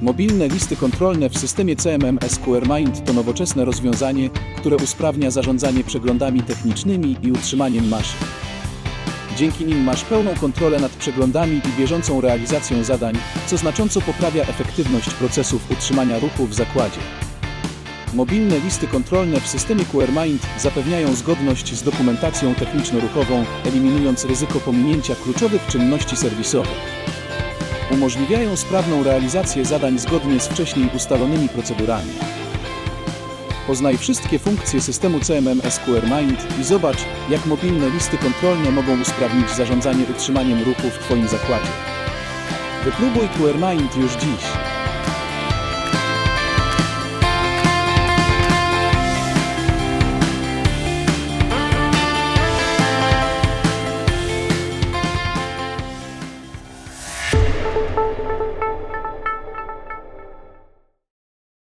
Mobilne listy kontrolne w systemie CMMS QRmaint to nowoczesne rozwiązanie, które usprawnia zarządzanie przeglądami technicznymi i utrzymaniem maszyn. Dzięki nim masz pełną kontrolę nad przeglądami i bieżącą realizacją zadań, co znacząco poprawia efektywność procesów utrzymania ruchu w zakładzie. Mobilne listy kontrolne w systemie QRmaint zapewniają zgodność z dokumentacją techniczno-ruchową, eliminując ryzyko pominięcia kluczowych czynności serwisowych. Umożliwiają sprawną realizację zadań zgodnie z wcześniej ustalonymi procedurami. Poznaj wszystkie funkcje systemu CMMS QRmaint i zobacz, jak mobilne listy kontrolne mogą usprawnić zarządzanie utrzymaniem ruchu w Twoim zakładzie. Wypróbuj QRmaint już dziś.